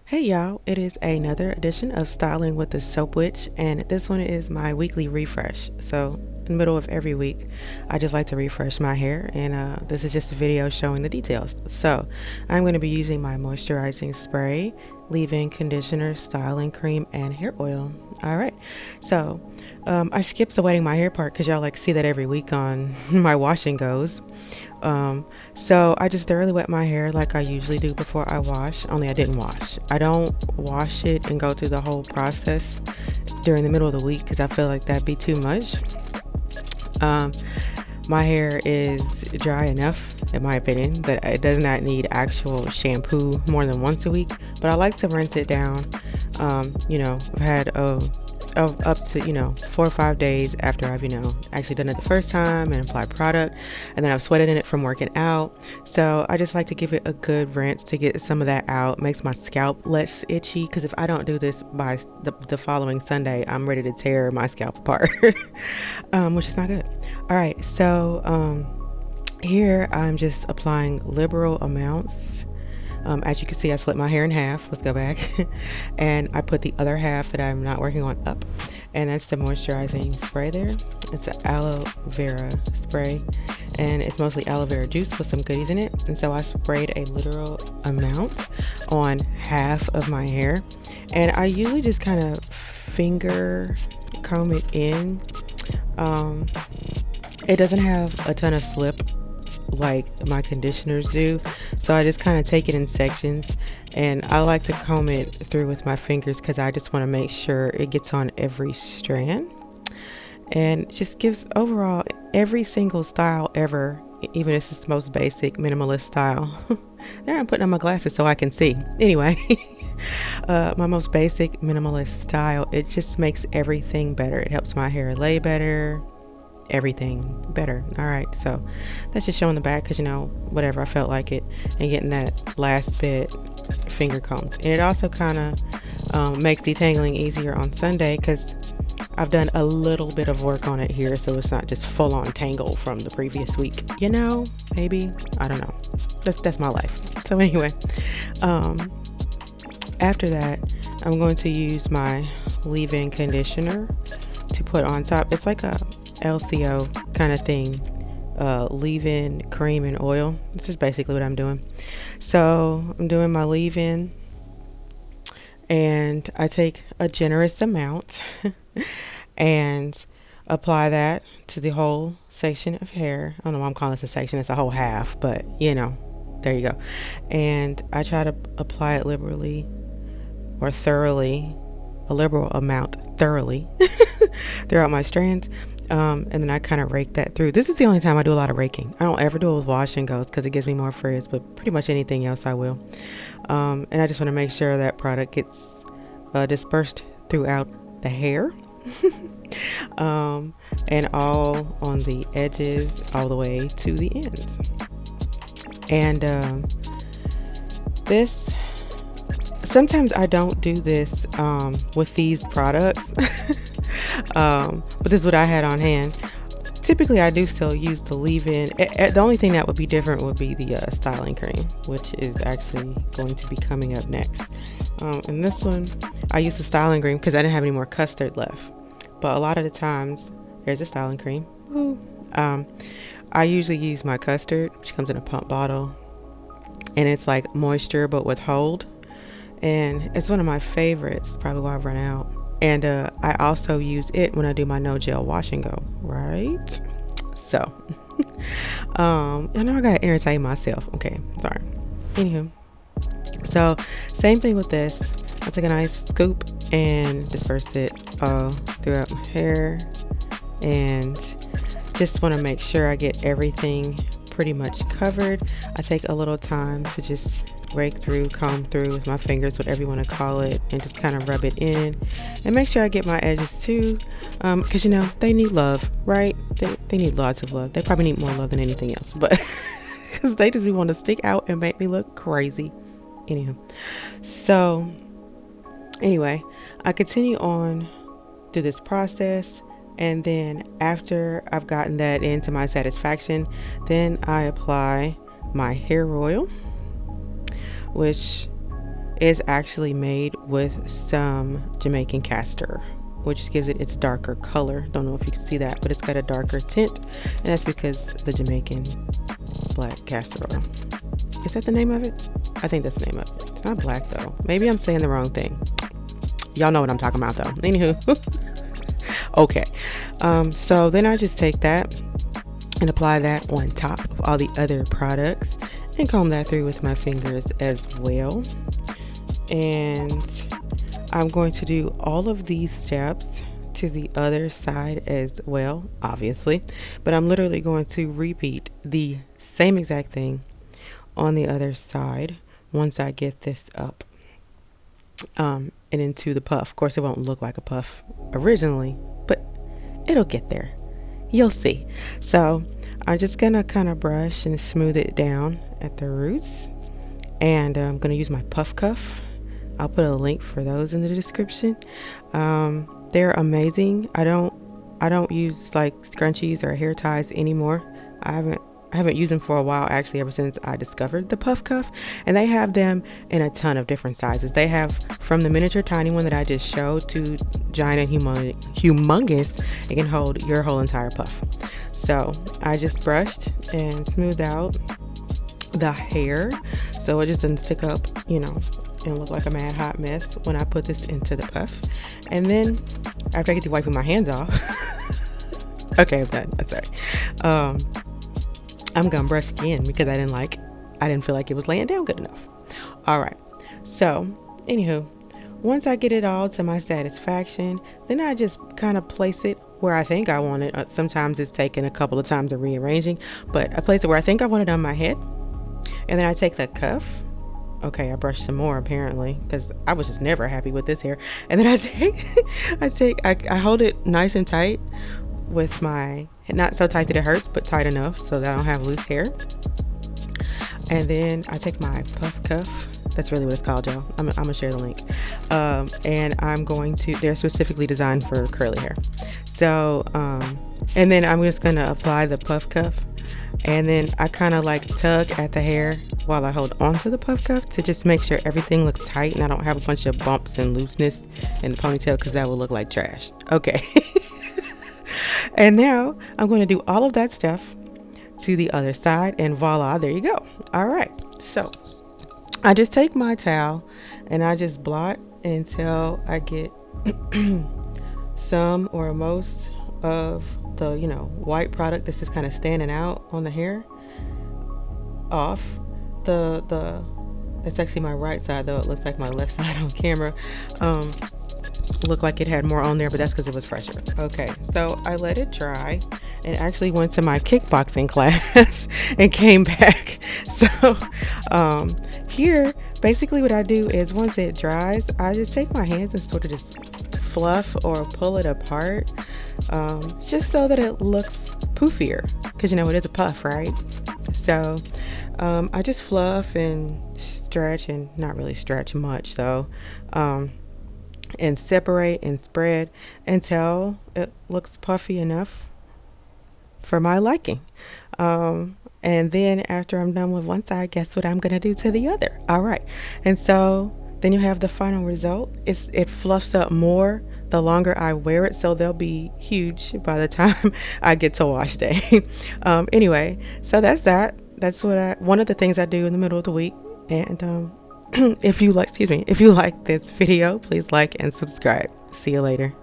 Hey y'all, it is another edition of Styling with the Soap Witch, and this one is my weekly refresh. So, in the middle of every week, I just like to refresh my hair, and this is just a video showing the details. So, I'm going to be using my moisturizing spray, leave-in conditioner, styling cream, and hair oil. Alright, so I skipped the wetting my hair part because y'all like see that every week on my wash and goes. So I just thoroughly wet my hair like I usually do before I wash, only I didn't wash. I don't wash it and go through the whole process during the middle of the week because I feel like that'd be too much. My hair is dry enough, in my opinion, that it does not need actual shampoo more than once a week, but I like to rinse it down. I've had up to 4 or 5 days after I've actually done it the first time and applied product, and then I've sweated in it from working out. So I just like to give it a good rinse to get some of that out. Makes my scalp less itchy, because if I don't do this by the following Sunday, I'm ready to tear my scalp apart. Which is not good. All right, so here I'm just applying liberal amounts. As you can see, I split my hair in half. Let's go back. And I put the other half that I'm not working on up. And that's the moisturizing spray there. It's an aloe vera spray. And it's mostly aloe vera juice with some goodies in it. And so I sprayed a literal amount on half of my hair. And I usually just kind of finger comb it in. It doesn't have a ton of slip like my conditioners do, so I just kind of take it in sections, and I like to comb it through with my fingers because I just want to make sure it gets on every strand, and it just gives overall every single style ever, even if it's the most basic minimalist style. There, I'm putting on my glasses so I can see. Anyway, my most basic minimalist style, it just makes everything better. It helps my hair lay better, everything better. All right, so that's just showing the back because whatever, I felt like it, and getting that last bit finger combed. And it also kind of makes detangling easier on Sunday because I've done a little bit of work on it here, so it's not just full on tangle from the previous week, maybe, I don't know, that's my life. So anyway, after that, I'm going to use my leave-in conditioner to put on top. It's like a LCO kind of thing, leave-in cream and oil. This is basically what I'm doing. So I'm doing my leave-in, and I take a generous amount and apply that to the whole section of hair. I don't know why I'm calling this a section, it's a whole half, but there you go. And I try to apply it liberally or thoroughly, a liberal amount thoroughly throughout my strands. And then I kind of rake that through. This is the only time I do a lot of raking. I don't ever do it with wash and goes because it gives me more frizz, but pretty much anything else I will. And I just want to make sure that product gets dispersed throughout the hair. And all on the edges all the way to the ends. And this, sometimes I don't do this with these products. But this is what I had on hand. Typically I do still use the leave-in. The only thing that would be different would be the styling cream, which is actually going to be coming up next. And this one I use the styling cream because I didn't have any more custard left, but a lot of the times there's a styling cream. Woo. I usually use my custard, which comes in a pump bottle, and it's like moisture but with hold, and it's one of my favorites, probably why I've run out. And I also use it when I do my no gel wash and go, right? So I gotta entertain myself. Okay, sorry. Anywho, so same thing with this. I took a nice scoop and dispersed it all throughout my hair, and just want to make sure I get everything pretty much covered. I take a little time to just rake through, comb through with my fingers, whatever you want to call it, and just kind of rub it in and make sure I get my edges too, because they need love, right? They need lots of love. They probably need more love than anything else, but because they just want to stick out and make me look crazy. Anywho, so anyway, I continue on through this process, and then after I've gotten that into my satisfaction, then I apply my hair oil, which is actually made with some Jamaican castor, which gives it its darker color. Don't know if you can see that, but it's got a darker tint, and that's because the Jamaican black castor oil. Is that the name of it? I think that's the name of it. It's not black though. Maybe I'm saying the wrong thing. Y'all know what I'm talking about though. Anywho. Okay. So then I just take that and apply that on top of all the other products and comb that through with my fingers as well. And I'm going to do all of these steps to the other side as well, obviously, but I'm literally going to repeat the same exact thing on the other side once I get this up and into the puff. Of course, it won't look like a puff originally, but it'll get there. You'll see. So I'm just gonna kind of brush and smooth it down at the roots, and I'm gonna use my puff cuff. I'll put a link for those in the description. They're amazing. I don't use like scrunchies or hair ties anymore. I haven't used them for a while, actually, ever since I discovered the puff cuff. And they have them in a ton of different sizes. They have from the miniature tiny one that I just showed to giant and humongous. It can hold your whole entire puff. So I just brushed and smoothed out the hair so it just doesn't stick up, you know, and look like a mad hot mess when I put this into the puff. And then after I get to wiping my hands off, okay, I'm done. I'm sorry. I'm gonna brush again because I didn't feel like it was laying down good enough. All right. So, anywho, once I get it all to my satisfaction, then I just kind of place it where I think I want it. Sometimes it's taken a couple of times of rearranging, but I place it where I think I want it on my head. And then I take the cuff. Okay, I brushed some more apparently because I was just never happy with this hair. And then I hold it nice and tight with my, not so tight that it hurts, but tight enough so that I don't have loose hair. And then I take my puff cuff. That's really what it's called, y'all. I'm gonna share the link. And I'm going to, they're specifically designed for curly hair. So, and then I'm just gonna apply the puff cuff. And then I kind of like tug at the hair while I hold onto the puff cuff to just make sure everything looks tight and I don't have a bunch of bumps and looseness in the ponytail because that will look like trash. Okay. And now I'm going to do all of that stuff to the other side, and voila, there you go. All right. So I just take my towel and I just blot until I get some or most of the, you know, white product that's just kind of standing out on the hair off. That's actually my right side, though it looks like my left side on camera. Looked like it had more on there, but that's because it was fresher. Okay, so I let it dry and actually went to my kickboxing class and came back. So here basically what I do is once it dries, I just take my hands and sort of just fluff or pull it apart, just so that it looks poofier, because you know it is a puff, right? So I just fluff and stretch, and not really stretch much though, and separate and spread until it looks puffy enough for my liking. And then after I'm done with one side, guess what I'm gonna do to the other? All right, and so then you have the final result. It fluffs up more the longer I wear it, so they'll be huge by the time I get to wash day. Anyway, so that's that. That's one of the things I do in the middle of the week. And if you like this video, please like and subscribe. See you later.